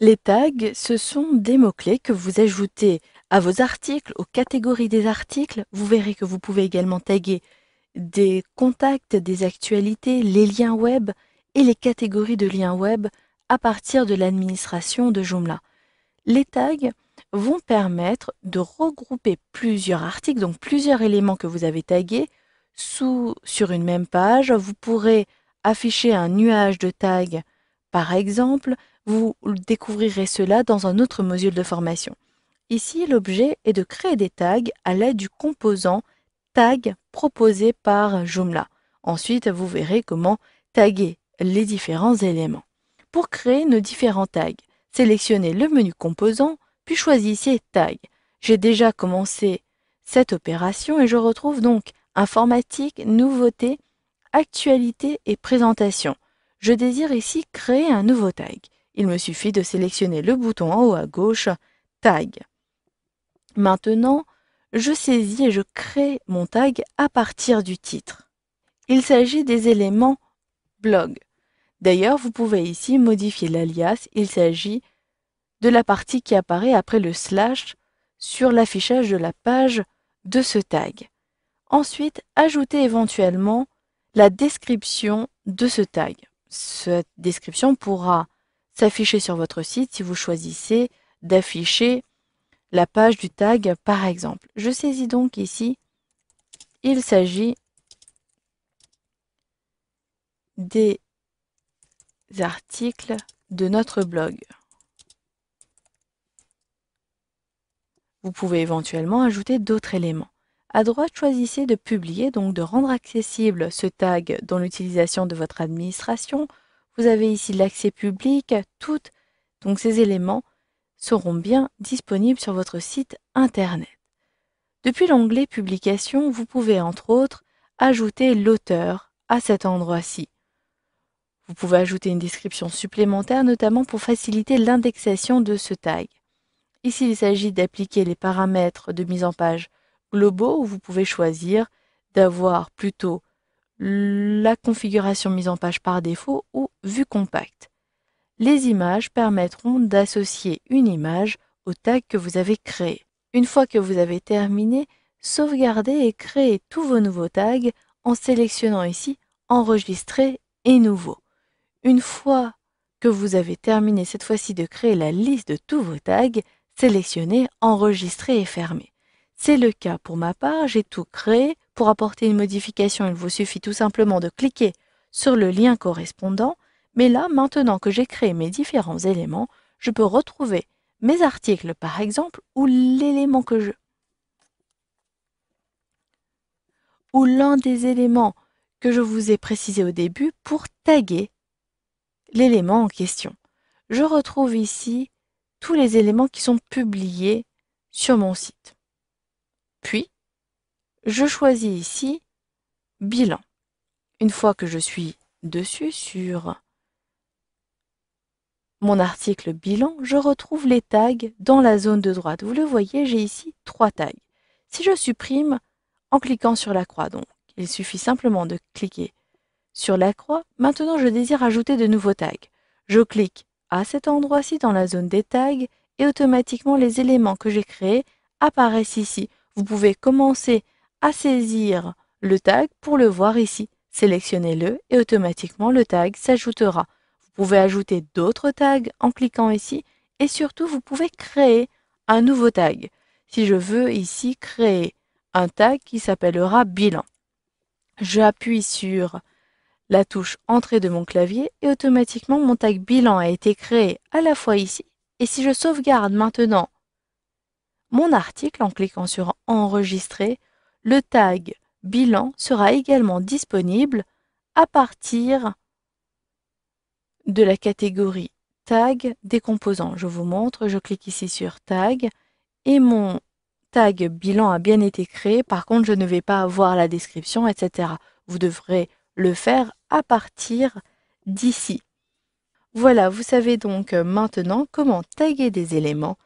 Les tags, ce sont des mots-clés que vous ajoutez à vos articles, aux catégories des articles. Vous verrez que vous pouvez également taguer des contacts, des actualités, les liens web et les catégories de liens web à partir de l'administration de Joomla. Les tags vont permettre de regrouper plusieurs articles, donc plusieurs éléments que vous avez tagués sur une même page. Vous pourrez afficher un nuage de tags, par exemple. Vous découvrirez cela dans un autre module de formation. Ici, l'objet est de créer des tags à l'aide du composant tag proposé par Joomla. Ensuite, vous verrez comment taguer les différents éléments. Pour créer nos différents tags, sélectionnez le menu composant, puis choisissez Tag. J'ai déjà commencé cette opération et je retrouve donc informatique, nouveauté, actualité et présentation. Je désire ici créer un nouveau tag. Il me suffit de sélectionner le bouton en haut à gauche, Tag. Maintenant, je saisis et je crée mon tag à partir du titre. Il s'agit des éléments blog. D'ailleurs, vous pouvez ici modifier l'alias. Il s'agit de la partie qui apparaît après le slash sur l'affichage de la page de ce tag. Ensuite, ajoutez éventuellement la description de ce tag. Cette description pourra s'afficher sur votre site si vous choisissez d'afficher la page du tag par exemple. Je saisis donc ici, il s'agit des articles de notre blog. Vous pouvez éventuellement ajouter d'autres éléments. À droite, choisissez de publier, donc de rendre accessible ce tag dans l'utilisation de votre administration. Vous avez ici l'accès public, donc ces éléments seront bien disponibles sur votre site internet. Depuis l'onglet Publication, vous pouvez entre autres ajouter l'auteur à cet endroit-ci. Vous pouvez ajouter une description supplémentaire, notamment pour faciliter l'indexation de ce tag. Ici, il s'agit d'appliquer les paramètres de mise en page globaux où vous pouvez choisir d'avoir plutôt la configuration mise en page par défaut ou vue compacte. Les images permettront d'associer une image au tag que vous avez créé. Une fois que vous avez terminé, sauvegardez et créez tous vos nouveaux tags en sélectionnant ici Enregistrer et Nouveau. Une fois que vous avez terminé cette fois-ci de créer la liste de tous vos tags, sélectionnez Enregistrer et fermer. C'est le cas pour ma part, j'ai tout créé. Pour apporter une modification, il vous suffit tout simplement de cliquer sur le lien correspondant. Mais là, maintenant que j'ai créé mes différents éléments, je peux retrouver mes articles par exemple ou l'élément ou l'un des éléments que je vous ai précisé au début pour taguer l'élément en question. Je retrouve ici tous les éléments qui sont publiés sur mon site. Puis, je choisis ici Bilan. Une fois que je suis dessus sur mon article bilan, je retrouve les tags dans la zone de droite. Vous le voyez, j'ai ici 3 tags. Si je supprime en cliquant sur la croix, donc il suffit simplement de cliquer sur la croix, maintenant je désire ajouter de nouveaux tags. Je clique à cet endroit-ci dans la zone des tags et automatiquement les éléments que j'ai créés apparaissent ici. Vous pouvez commencer à saisir le tag pour le voir ici. Sélectionnez-le et automatiquement le tag s'ajoutera. Vous pouvez ajouter d'autres tags en cliquant ici et surtout vous pouvez créer un nouveau tag. Si je veux ici créer un tag qui s'appellera bilan, j'appuie sur la touche entrée de mon clavier et automatiquement mon tag bilan a été créé à la fois ici. Et si je sauvegarde maintenant mon article en cliquant sur enregistrer, le tag bilan sera également disponible à partir de la catégorie tag des composants. Je vous montre, je clique ici sur tag et mon tag bilan a bien été créé. Par contre, je ne vais pas avoir la description, etc. Vous devrez le faire à partir d'ici. Voilà, vous savez donc maintenant comment taguer des éléments